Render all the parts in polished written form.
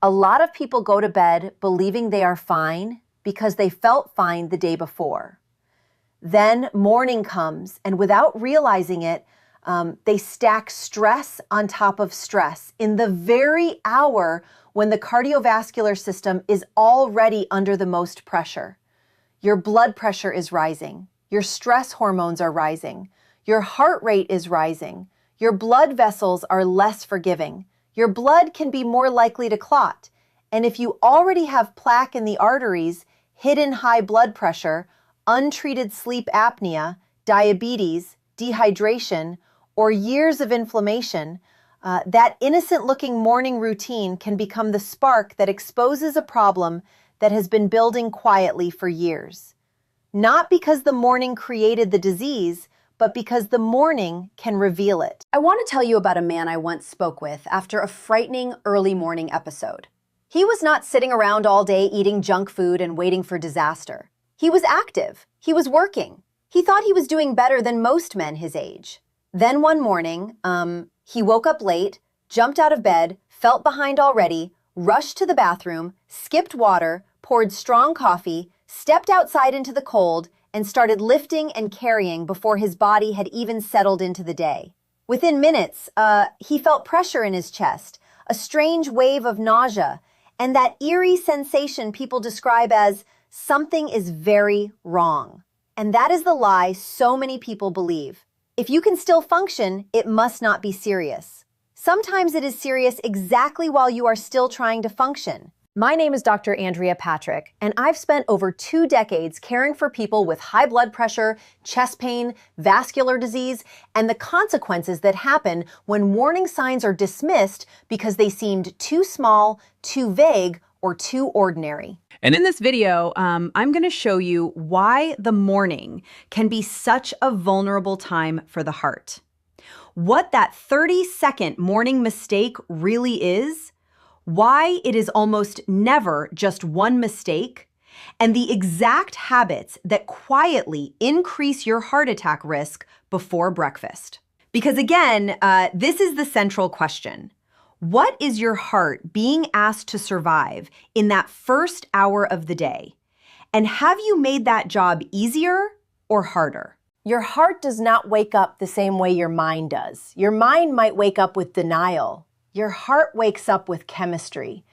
A lot of people go to bed believing they are fine because they felt fine the day before. Then morning comes, and without realizing it, they stack stress on top of stress in the very hour when the cardiovascular system is already under the most pressure. Your blood pressure is rising. Your stress hormones are rising. Your heart rate is rising. Your blood vessels are less forgiving. Your blood can be more likely to clot. And if you already have plaque in the arteries, hidden high blood pressure, untreated sleep apnea, diabetes, dehydration, or years of inflammation, that innocent-looking morning routine can become the spark that exposes a problem that has been building quietly for years. Not because the morning created the disease, but because the morning can reveal it. I want to tell you about a man I once spoke with after a frightening early morning episode. He was not sitting around all day eating junk food and waiting for disaster. He was active. He was working. He thought he was doing better than most men his age. Then one morning, he woke up late, jumped out of bed, felt behind already, rushed to the bathroom, skipped water, poured strong coffee, stepped outside into the cold, and started lifting and carrying before his body had even settled into the day. Within minutes, he felt pressure in his chest, a strange wave of nausea, and that eerie sensation people describe as something is very wrong. And that is the lie so many people believe. If you can still function, it must not be serious. Sometimes it is serious exactly while you are still trying to function. My name is Dr. Andrea Patrick, and I've spent over 2 decades caring for people with high blood pressure, chest pain, vascular disease, and the consequences that happen when warning signs are dismissed because they seemed too small, too vague, or too ordinary. And in this video, I'm going to show you why the morning can be such a vulnerable time for the heart. What that 30-second morning mistake really is, why it is almost never just one mistake, and the exact habits that quietly increase your heart attack risk before breakfast. Because again, this is the central question. What is your heart being asked to survive in that first hour of the day? And have you made that job easier or harder? Your heart does not wake up the same way your mind does. Your mind might wake up with denial. Your heart wakes up with chemistry.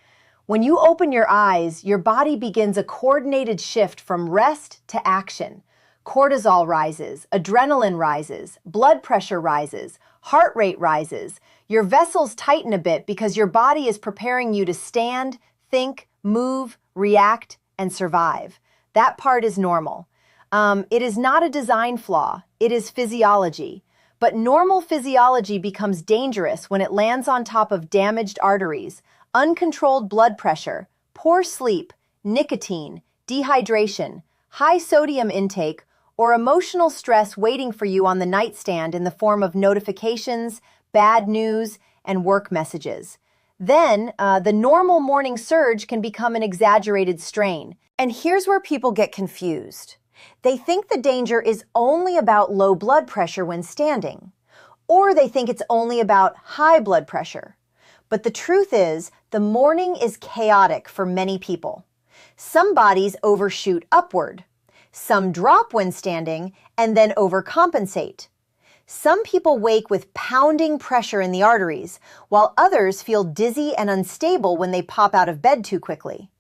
When you open your eyes, your body begins a coordinated shift from rest to action. Cortisol rises, adrenaline rises, blood pressure rises, heart rate rises. Your vessels tighten a bit because your body is preparing you to stand, think, move, react, and survive. That part is normal. It is not a design flaw. It is physiology. But normal physiology becomes dangerous when it lands on top of damaged arteries, uncontrolled blood pressure, poor sleep, nicotine, dehydration, high sodium intake, or emotional stress waiting for you on the nightstand in the form of notifications, bad news, and work messages. Then, the normal morning surge can become an exaggerated strain. And here's where people get confused. They think the danger is only about low blood pressure when standing, or they think it's only about high blood pressure. But the truth is, the morning is chaotic for many people. Some bodies overshoot upward. Some drop when standing and then overcompensate. Some people wake with pounding pressure in the arteries, while others feel dizzy and unstable when they pop out of bed too quickly.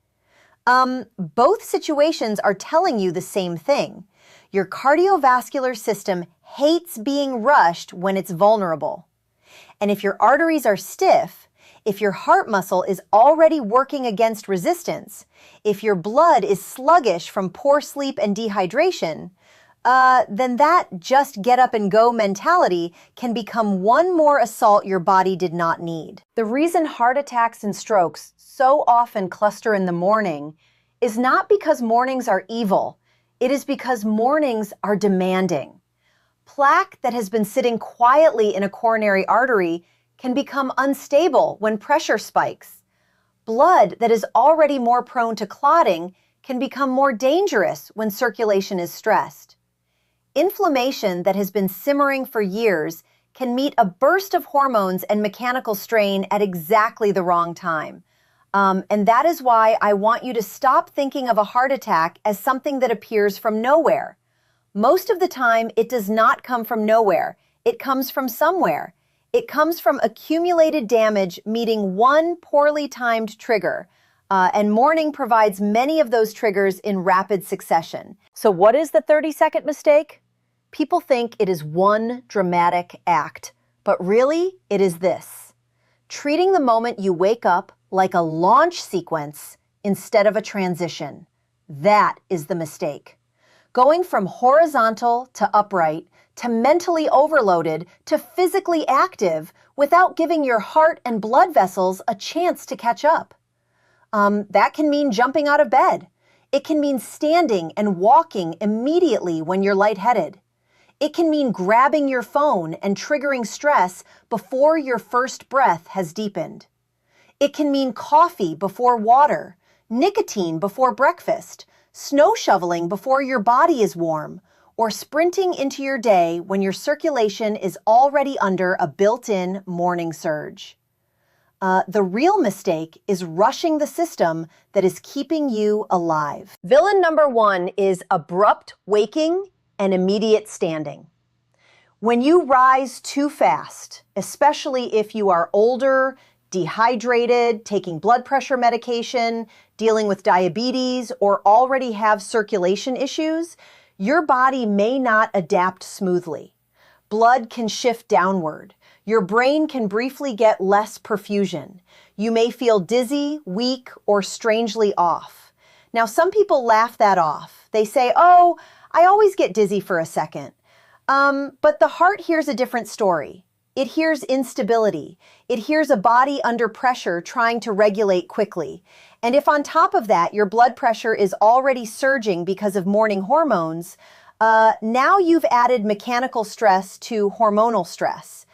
Both situations are telling you the same thing. Your cardiovascular system hates being rushed when it's vulnerable. And if your arteries are stiff, if your heart muscle is already working against resistance, if your blood is sluggish from poor sleep and dehydration, then that just get up and go mentality can become one more assault your body did not need. The reason heart attacks and strokes so often cluster in the morning is not because mornings are evil. It is because mornings are demanding. Plaque that has been sitting quietly in a coronary artery can become unstable when pressure spikes. Blood that is already more prone to clotting can become more dangerous when circulation is stressed. Inflammation that has been simmering for years can meet a burst of hormones and mechanical strain at exactly the wrong time. And that is why I want you to stop thinking of a heart attack as something that appears from nowhere. Most of the time, it does not come from nowhere. It comes from somewhere. It comes from accumulated damage meeting one poorly timed trigger. And morning provides many of those triggers in rapid succession. So what is the 30-second mistake? People think it is one dramatic act, but really it is this: treating the moment you wake up like a launch sequence instead of a transition. That is the mistake. Going from horizontal to upright to mentally overloaded to physically active without giving your heart and blood vessels a chance to catch up. That can mean jumping out of bed. It can mean standing and walking immediately when you're lightheaded. It can mean grabbing your phone and triggering stress before your first breath has deepened. It can mean coffee before water, nicotine before breakfast, snow shoveling before your body is warm, or sprinting into your day when your circulation is already under a built-in morning surge. The real mistake is rushing the system that is keeping you alive. Villain number 1 is abrupt waking and immediate standing. When you rise too fast, especially if you are older, dehydrated, taking blood pressure medication, dealing with diabetes, or already have circulation issues, your body may not adapt smoothly. Blood can shift downward. Your brain can briefly get less perfusion. You may feel dizzy, weak, or strangely off. Now, some people laugh that off. They say, "Oh, I always get dizzy for a second." But the heart hears a different story. It hears instability. It hears a body under pressure trying to regulate quickly. And if on top of that, your blood pressure is already surging because of morning hormones, now you've added mechanical stress to hormonal stress.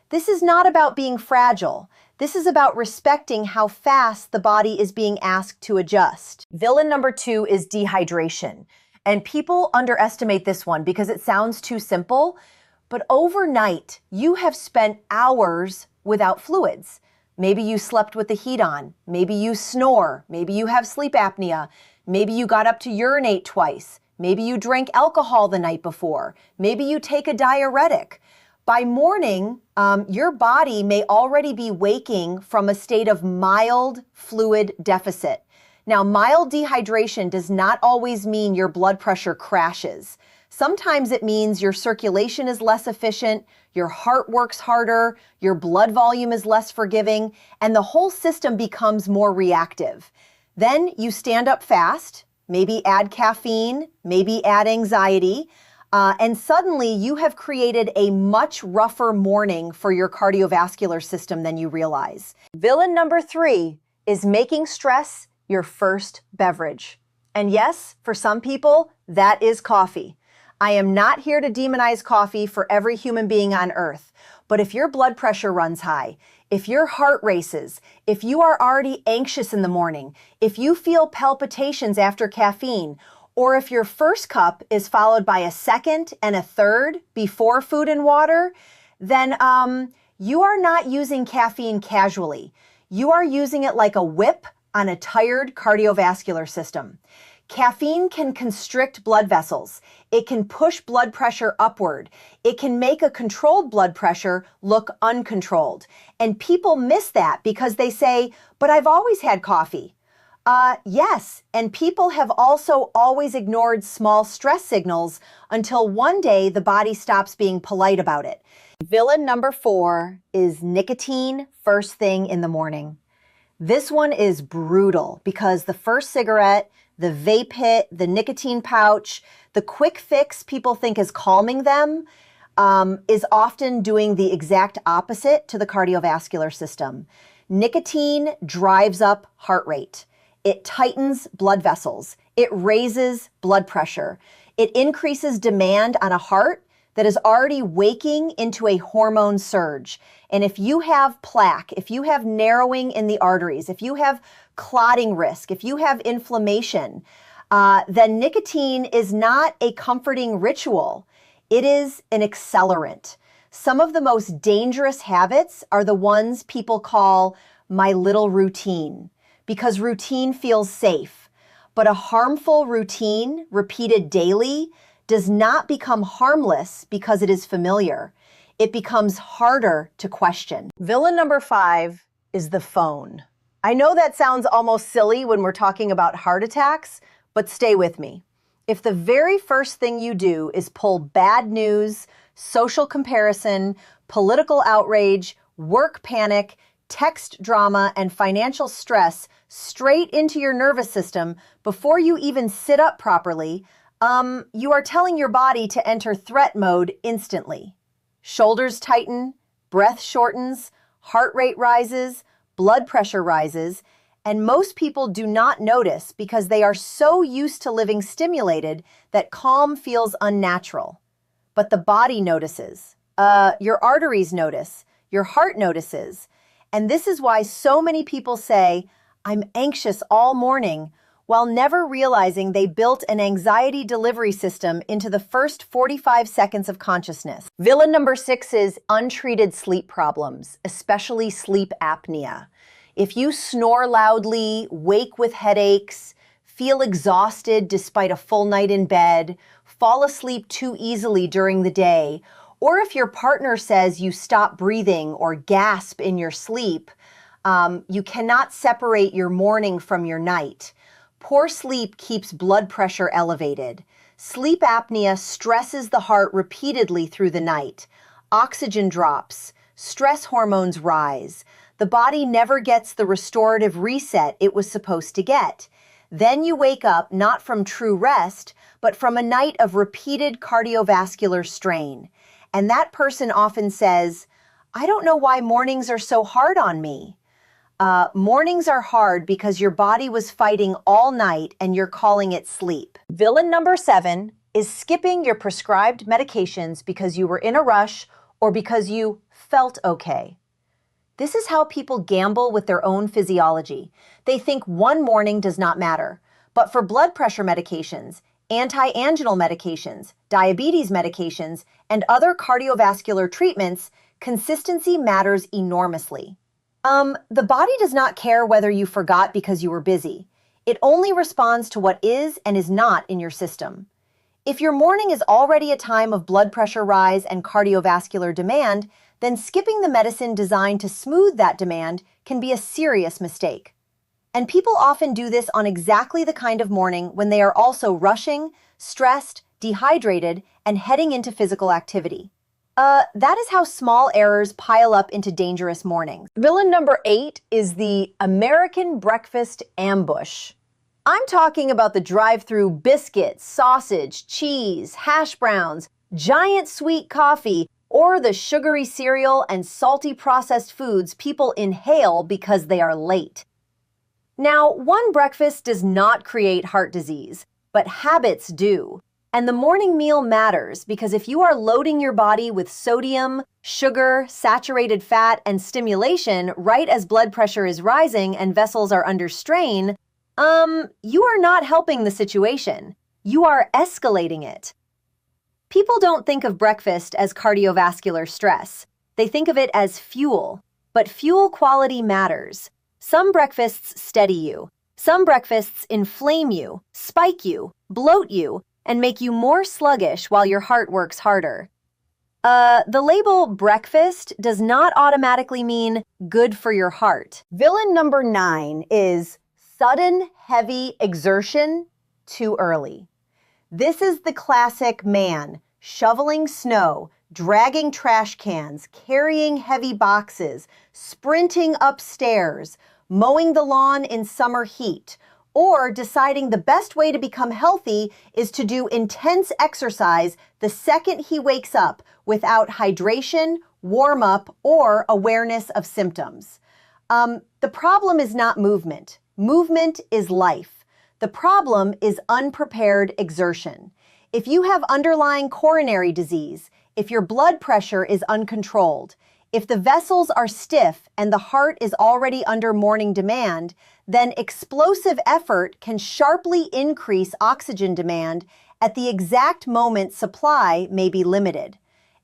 This is not about being fragile. This is about respecting how fast the body is being asked to adjust. Villain number 2 is dehydration. And people underestimate this one because it sounds too simple. But overnight, you have spent hours without fluids. Maybe you slept with the heat on. Maybe you snore. Maybe you have sleep apnea. Maybe you got up to urinate twice. Maybe you drank alcohol the night before. Maybe you take a diuretic. By morning, your body may already be waking from a state of mild fluid deficit. Now, mild dehydration does not always mean your blood pressure crashes. Sometimes it means your circulation is less efficient, your heart works harder, your blood volume is less forgiving, and the whole system becomes more reactive. Then you stand up fast, maybe add caffeine, maybe add anxiety, and suddenly you have created a much rougher morning for your cardiovascular system than you realize. Villain number 3 is making stress your first beverage. And yes, for some people, that is coffee. I am not here to demonize coffee for every human being on earth, but if your blood pressure runs high, if your heart races, if you are already anxious in the morning, if you feel palpitations after caffeine, or if your first cup is followed by a second and a third before food and water, then you are not using caffeine casually. You are using it like a whip on a tired cardiovascular system. Caffeine can constrict blood vessels. It can push blood pressure upward. It can make a controlled blood pressure look uncontrolled. And people miss that because they say, "But I've always had coffee." Yes, and people have also always ignored small stress signals until one day the body stops being polite about it. Villain number 4 is nicotine first thing in the morning. This one is brutal because the first cigarette, the vape hit, the nicotine pouch, the quick fix people think is calming them, is often doing the exact opposite to the cardiovascular system. Nicotine drives up heart rate. It tightens blood vessels. It raises blood pressure. It increases demand on a heart that is already waking into a hormone surge. And if you have plaque, if you have narrowing in the arteries, if you have clotting risk, if you have inflammation, then nicotine is not a comforting ritual. It is an accelerant. Some of the most dangerous habits are the ones people call my little routine. because routine feels safe. But a harmful routine, repeated daily, does not become harmless because it is familiar. It becomes harder to question. Villain number 5 is the phone. I know that sounds almost silly when we're talking about heart attacks, but stay with me. If the very first thing you do is pull bad news, social comparison, political outrage, work panic, text drama, and financial stress straight into your nervous system before you even sit up properly, you are telling your body to enter threat mode instantly. Shoulders tighten, breath shortens, heart rate rises, blood pressure rises, and most people do not notice because they are so used to living stimulated that calm feels unnatural. But the body notices. Your arteries notice. Your heart notices. And this is why so many people say, "I'm anxious all morning," while never realizing they built an anxiety delivery system into the first 45 seconds of consciousness. Villain number 6 is untreated sleep problems, especially sleep apnea. If you snore loudly, wake with headaches, feel exhausted despite a full night in bed, fall asleep too easily during the day, or if your partner says you stop breathing or gasp in your sleep, you cannot separate your morning from your night. Poor sleep keeps blood pressure elevated. Sleep apnea stresses the heart repeatedly through the night. Oxygen drops, stress hormones rise. The body never gets the restorative reset it was supposed to get. Then you wake up not from true rest, but from a night of repeated cardiovascular strain. And that person often says, "I don't know why mornings are so hard on me." Mornings are hard because your body was fighting all night and you're calling it sleep. Villain number 7 is skipping your prescribed medications because you were in a rush or because you felt okay. This is how people gamble with their own physiology. They think one morning does not matter. But for blood pressure medications, anti-anginal medications, diabetes medications, and other cardiovascular treatments, consistency matters enormously. The body does not care whether you forgot because you were busy. It only responds to what is and is not in your system. If your morning is already a time of blood pressure rise and cardiovascular demand, then skipping the medicine designed to smooth that demand can be a serious mistake. And people often do this on exactly the kind of morning when they are also rushing, stressed, dehydrated, and heading into physical activity. That is how small errors pile up into dangerous mornings. Villain number 8 is the American breakfast ambush. I'm talking about the drive-through biscuits, sausage, cheese, hash browns, giant sweet coffee, or the sugary cereal and salty processed foods people inhale because they are late. Now, one breakfast does not create heart disease, but habits do. And the morning meal matters because if you are loading your body with sodium, sugar, saturated fat, and stimulation right as blood pressure is rising and vessels are under strain, you are not helping the situation. You are escalating it. People don't think of breakfast as cardiovascular stress. They think of it as fuel. But fuel quality matters. Some breakfasts steady you. Some breakfasts inflame you, spike you, bloat you, and make you more sluggish while your heart works harder. The label breakfast does not automatically mean good for your heart. Villain number 9 is sudden heavy exertion too early. This is the classic man shoveling snow, dragging trash cans, carrying heavy boxes, sprinting upstairs, mowing the lawn in summer heat, or deciding the best way to become healthy is to do intense exercise the second he wakes up without hydration, warm-up, or awareness of symptoms. The problem is not movement. Movement is life. The problem is unprepared exertion. If you have underlying coronary disease, if your blood pressure is uncontrolled, if the vessels are stiff and the heart is already under morning demand, then explosive effort can sharply increase oxygen demand at the exact moment supply may be limited.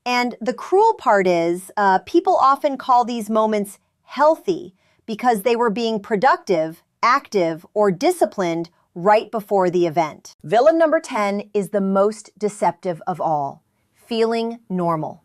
And the cruel part is, people often call these moments healthy because they were being productive active, or disciplined right before the event. Villain number 10 is the most deceptive of all: feeling normal.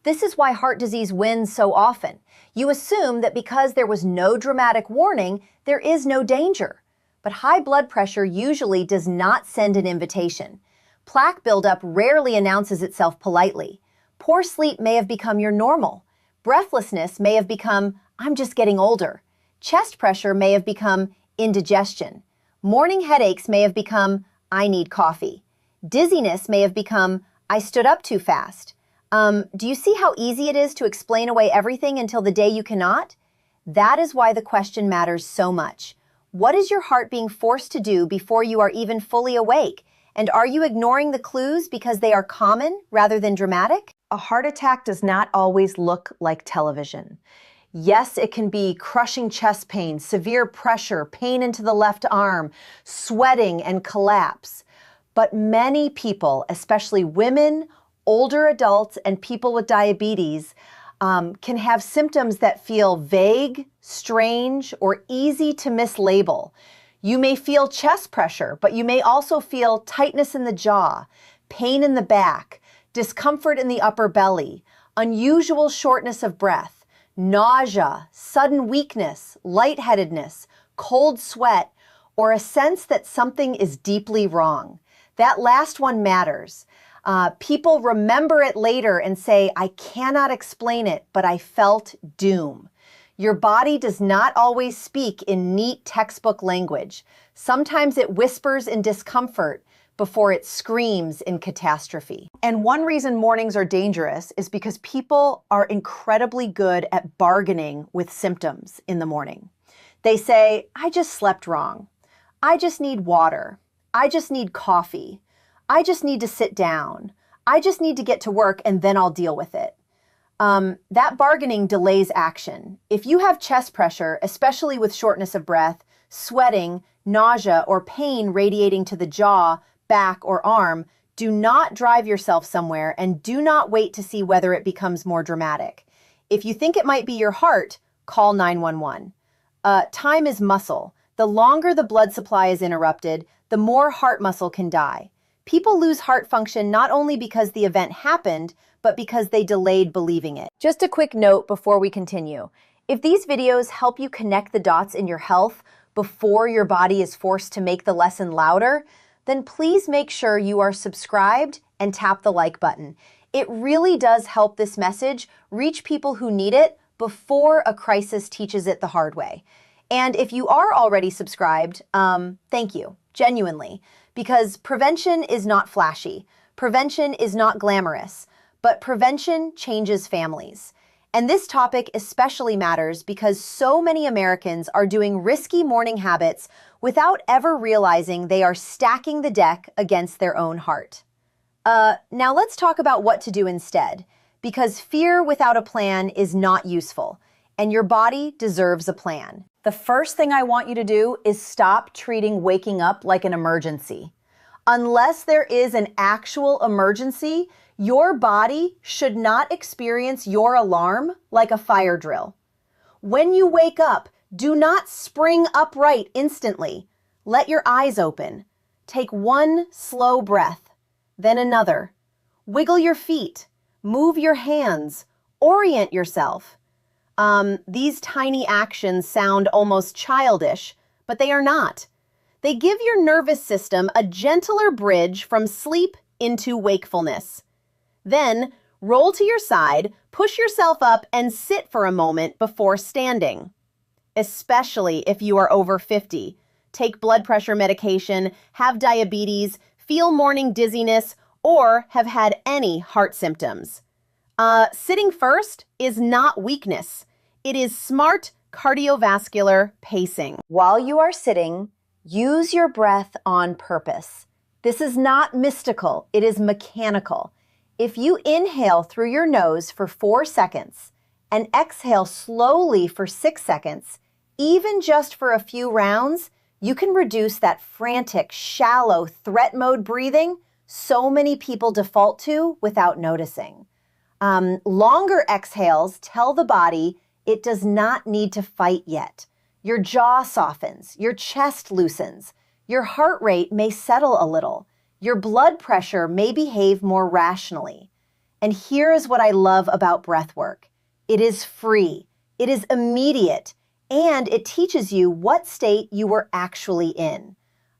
This is why heart disease wins so often. You assume that because there was no dramatic warning, there is no danger. But high blood pressure usually does not send an invitation. Plaque buildup rarely announces itself politely. Poor sleep may have become your normal. Breathlessness may have become, "I'm just getting older." Chest pressure may have become indigestion. Morning headaches may have become, "I need coffee." Dizziness may have become, "I stood up too fast." Do you see how easy it is to explain away everything until the day you cannot? That is why the question matters so much. What is your heart being forced to do before you are even fully awake? And are you ignoring the clues because they are common rather than dramatic? A heart attack does not always look like television. Yes, it can be crushing chest pain, severe pressure, pain into the left arm, sweating, and collapse. But many people, especially women, older adults, and people with diabetes, can have symptoms that feel vague, strange, or easy to mislabel. You may feel chest pressure, but you may also feel tightness in the jaw, pain in the back, discomfort in the upper belly, unusual shortness of breath, nausea, sudden weakness, lightheadedness, cold sweat, or a sense that something is deeply wrong. That last one matters. People remember it later and say, "I cannot explain it, but I felt doom." Your body does not always speak in neat textbook language. Sometimes it whispers in discomfort before it screams in catastrophe. And one reason mornings are dangerous is because people are incredibly good at bargaining with symptoms in the morning. They say, "I just slept wrong. I just need water. I just need coffee. I just need to sit down. I just need to get to work and then I'll deal with it." That bargaining delays action. If you have chest pressure, especially with shortness of breath, sweating, nausea, or pain radiating to the jaw, back, or arm, do not drive yourself somewhere and do not wait to see whether it becomes more dramatic. If you think it might be your heart, call 911. Time is muscle. The longer the blood supply is interrupted, the more heart muscle can die. People lose heart function not only because the event happened, but because they delayed believing it. Just a quick note before we continue. If these videos help you connect the dots in your health before your body is forced to make the lesson louder, then please make sure you are subscribed and tap the like button. It really does help this message reach people who need it before a crisis teaches it the hard way. And if you are already subscribed, thank you, genuinely. Because prevention is not flashy, prevention is not glamorous, but prevention changes families. And this topic especially matters because so many Americans are doing risky morning habits without ever realizing they are stacking the deck against their own heart. Now let's talk about what to do instead, because fear without a plan is not useful, and your body deserves a plan. The first thing I want you to do is stop treating waking up like an emergency. Unless there is an actual emergency, your body should not experience your alarm like a fire drill. When you wake up, do not spring upright instantly. Let your eyes open. Take one slow breath, then another. Wiggle your feet, move your hands, orient yourself. These tiny actions sound almost childish, but they are not. They give your nervous system a gentler bridge from sleep into wakefulness. Then, roll to your side, push yourself up, and sit for a moment before standing. Especially if you are over 50, take blood pressure medication, have diabetes, feel morning dizziness, or have had any heart symptoms. Sitting first is not weakness. It is smart cardiovascular pacing. While you are sitting, use your breath on purpose. This is not mystical, it is mechanical. If you inhale through your nose for 4 seconds and exhale slowly for 6 seconds, even just for a few rounds, you can reduce that frantic, shallow, threat mode breathing so many people default to without noticing. Longer exhales tell the body it does not need to fight yet. Your jaw softens, your chest loosens, your heart rate may settle a little, your blood pressure may behave more rationally. And here is what I love about breath work. It is free, it is immediate, and it teaches you what state you were actually in.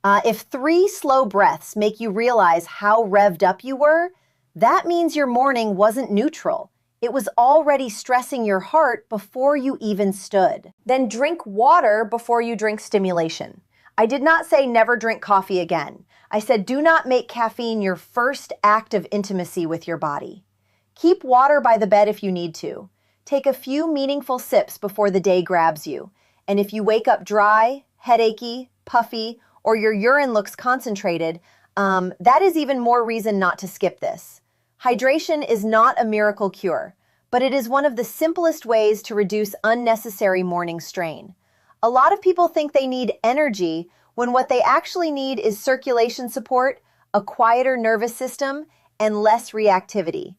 If 3 slow breaths make you realize how revved up you were, that means your morning wasn't neutral. It was already stressing your heart before you even stood. Then drink water before you drink stimulation. I did not say never drink coffee again. I said do not make caffeine your first act of intimacy with your body. Keep water by the bed if you need to. Take a few meaningful sips before the day grabs you. And if you wake up dry, headachy, puffy, or your urine looks concentrated, that is even more reason not to skip this. Hydration is not a miracle cure, but it is one of the simplest ways to reduce unnecessary morning strain. A lot of people think they need energy when what they actually need is circulation support, a quieter nervous system, and less reactivity.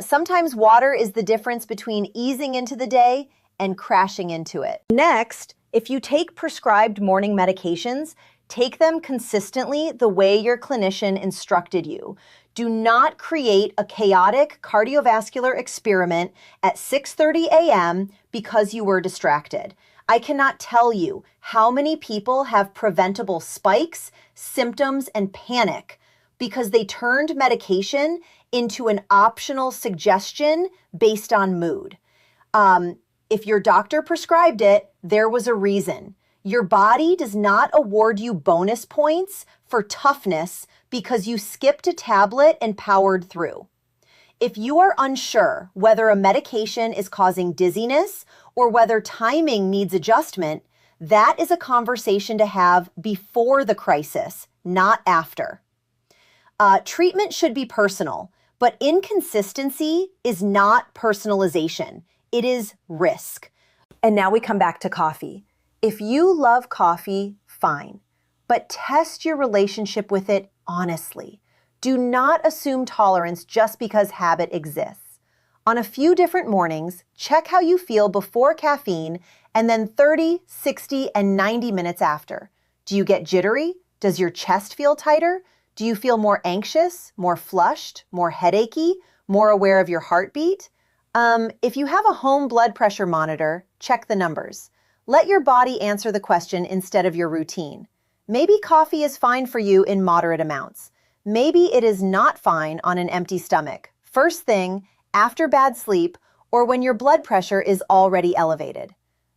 Sometimes water is the difference between easing into the day and crashing into it. Next, if you take prescribed morning medications, take them consistently the way your clinician instructed you. Do not create a chaotic cardiovascular experiment at 6:30 a.m. because you were distracted. I cannot tell you how many people have preventable spikes, symptoms, and panic because they turned medication into an optional suggestion based on mood. If your doctor prescribed it, there was a reason. Your body does not award you bonus points for toughness because you skipped a tablet and powered through. If you are unsure whether a medication is causing dizziness or whether timing needs adjustment, that is a conversation to have before the crisis, not after. Treatment should be personal, but inconsistency is not personalization. It is risk. And now we come back to coffee. If you love coffee, fine, but test your relationship with it honestly. Do not assume tolerance just because habit exists. On a few different mornings, check how you feel before caffeine and then 30, 60, and 90 minutes after. Do you get jittery? Does your chest feel tighter? Do you feel more anxious, more flushed, more headachy, more aware of your heartbeat? If you have a home blood pressure monitor, check the numbers. Let your body answer the question instead of your routine. Maybe coffee is fine for you in moderate amounts. Maybe it is not fine on an empty stomach, first thing, after bad sleep, or when your blood pressure is already elevated.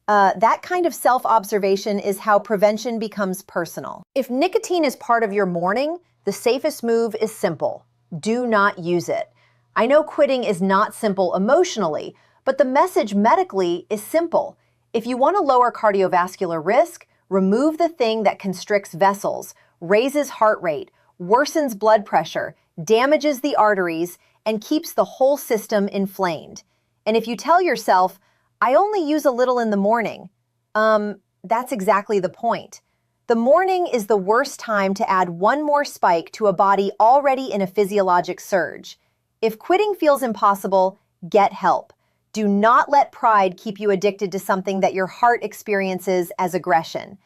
That kind of self-observation is how prevention becomes personal. If nicotine is part of your morning, the safest move is simple. Do not use it. I know quitting is not simple emotionally, but the message medically is simple. If you want to lower cardiovascular risk, remove the thing that constricts vessels, raises heart rate, worsens blood pressure, damages the arteries, and keeps the whole system inflamed. And if you tell yourself, I only use a little in the morning, that's exactly the point. The morning is the worst time to add one more spike to a body already in a physiologic surge. If quitting feels impossible, get help. Do not let pride keep you addicted to something that your heart experiences as aggression.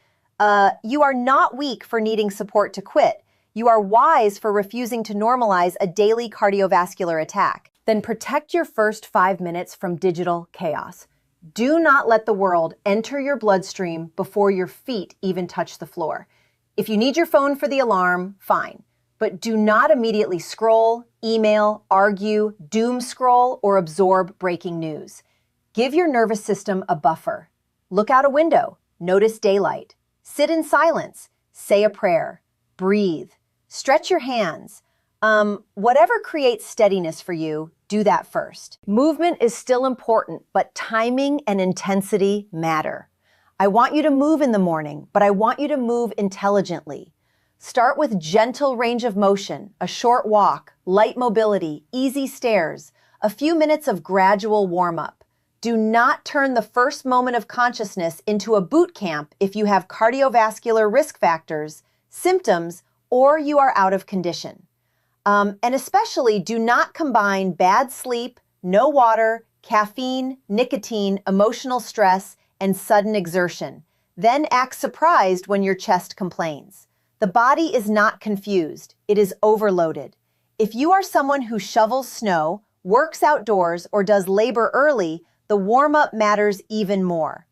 You are not weak for needing support to quit. You are wise for refusing to normalize a daily cardiovascular attack. Then protect your first 5 minutes from digital chaos. Do not let the world enter your bloodstream before your feet even touch the floor. If you need your phone for the alarm, fine. But do not immediately scroll, email, argue, doom scroll, or absorb breaking news. Give your nervous system a buffer. Look out a window, notice daylight, sit in silence, say a prayer, breathe, stretch your hands. Whatever creates steadiness for you, do that first. Movement is still important, but timing and intensity matter. I want you to move in the morning, but I want you to move intelligently. Start with gentle range of motion, a short walk, light mobility, easy stairs, a few minutes of gradual warm-up. Do not turn the first moment of consciousness into a boot camp if you have cardiovascular risk factors, symptoms, or you are out of condition. And especially do not combine bad sleep, no water, caffeine, nicotine, emotional stress, and sudden exertion. Then act surprised when your chest complains. The body is not confused, it is overloaded. If you are someone who shovels snow, works outdoors, or does labor early, the warm-up matters even more.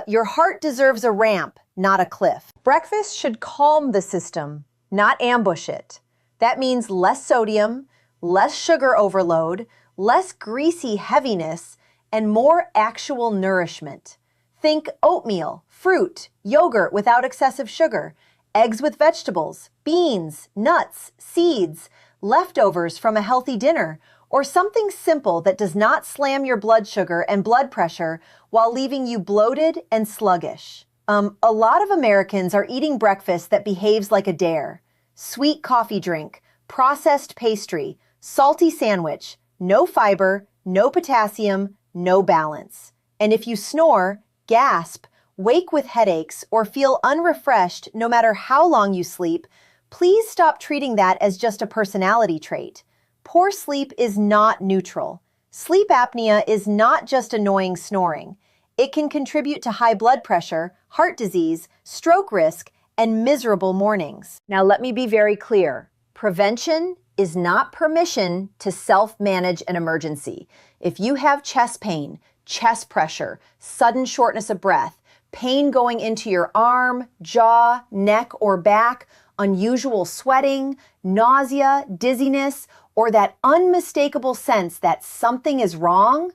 Your heart deserves a ramp, not a cliff. Breakfast should calm the system, not ambush it. That means less sodium, less sugar overload, less greasy heaviness, and more actual nourishment. Think oatmeal, fruit, yogurt without excessive sugar, eggs with vegetables, beans, nuts, seeds, leftovers from a healthy dinner, or something simple that does not slam your blood sugar and blood pressure while leaving you bloated and sluggish. A lot of Americans are eating breakfast that behaves like a dare. Sweet coffee drink, processed pastry, salty sandwich, no fiber, no potassium, no balance. And if you snore, gasp, wake with headaches, or feel unrefreshed no matter how long you sleep, please stop treating that as just a personality trait. Poor sleep is not neutral. Sleep apnea is not just annoying snoring. It can contribute to high blood pressure, heart disease, stroke risk, and miserable mornings. Now let me be very clear. Prevention is not permission to self-manage an emergency. If you have chest pain, chest pressure, sudden shortness of breath, pain going into your arm, jaw, neck, or back, unusual sweating, nausea, dizziness, or that unmistakable sense that something is wrong,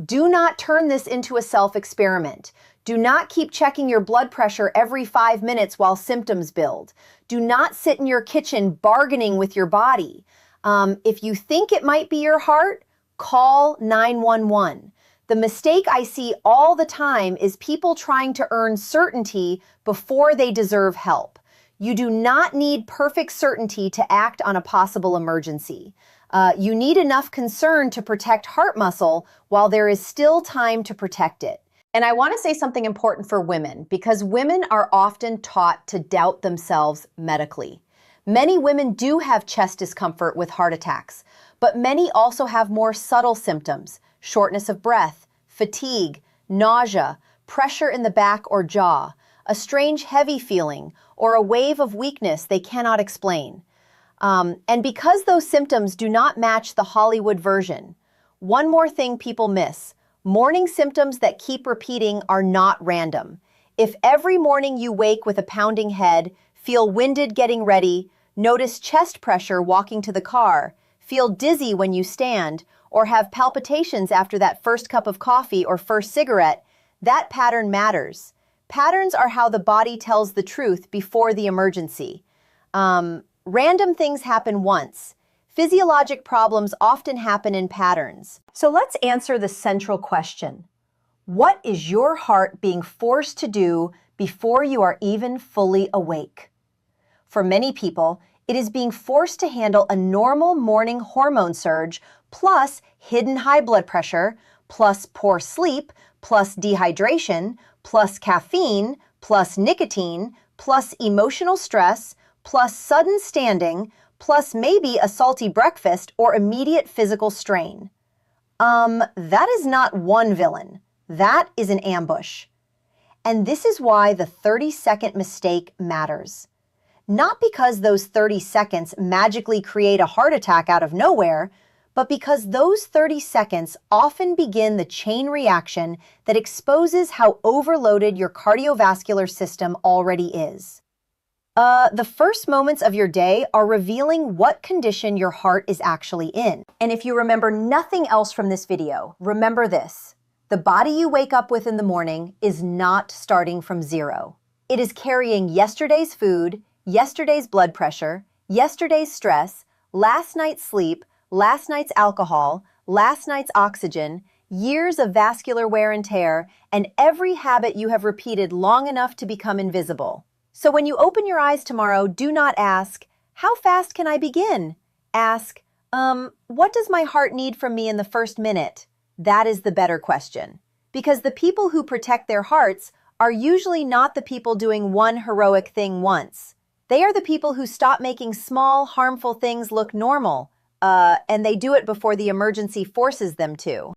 do not turn this into a self-experiment. Do not keep checking your blood pressure every 5 minutes while symptoms build. Do not sit in your kitchen bargaining with your body. If you think it might be your heart, call 911. The mistake I see all the time is people trying to earn certainty before they deserve help. You do not need perfect certainty to act on a possible emergency. You need enough concern to protect heart muscle while there is still time to protect it. And I want to say something important for women, because women are often taught to doubt themselves medically. Many women do have chest discomfort with heart attacks, but many also have more subtle symptoms: shortness of breath, fatigue, nausea, pressure in the back or jaw, a strange heavy feeling, or a wave of weakness they cannot explain. And because those symptoms do not match the Hollywood version, one more thing people miss: morning symptoms that keep repeating are not random. If every morning you wake with a pounding head, feel winded getting ready, notice chest pressure walking to the car, feel dizzy when you stand, or have palpitations after that first cup of coffee or first cigarette, that pattern matters. Patterns are how the body tells the truth before the emergency. Random things happen once. Physiologic problems often happen in patterns. So let's answer the central question. What is your heart being forced to do before you are even fully awake? For many people, it is being forced to handle a normal morning hormone surge, plus hidden high blood pressure, plus poor sleep, plus dehydration, plus caffeine, plus nicotine, plus emotional stress, plus sudden standing, plus maybe a salty breakfast or immediate physical strain. That is not one villain. That is an ambush. And this is why the 30-second mistake matters. Not because those 30 seconds magically create a heart attack out of nowhere, but because those 30 seconds often begin the chain reaction that exposes how overloaded your cardiovascular system already is. The first moments of your day are revealing what condition your heart is actually in. And if you remember nothing else from this video, remember this: the body you wake up with in the morning is not starting from zero. It is carrying yesterday's food, yesterday's blood pressure, yesterday's stress, last night's sleep, last night's alcohol, last night's oxygen, years of vascular wear and tear, and every habit you have repeated long enough to become invisible. So when you open your eyes tomorrow, do not ask, "How fast can I begin?" Ask, "What does my heart need from me in the first minute?" That is the better question. Because the people who protect their hearts are usually not the people doing one heroic thing once. They are the people who stop making small, harmful things look normal, and they do it before the emergency forces them to.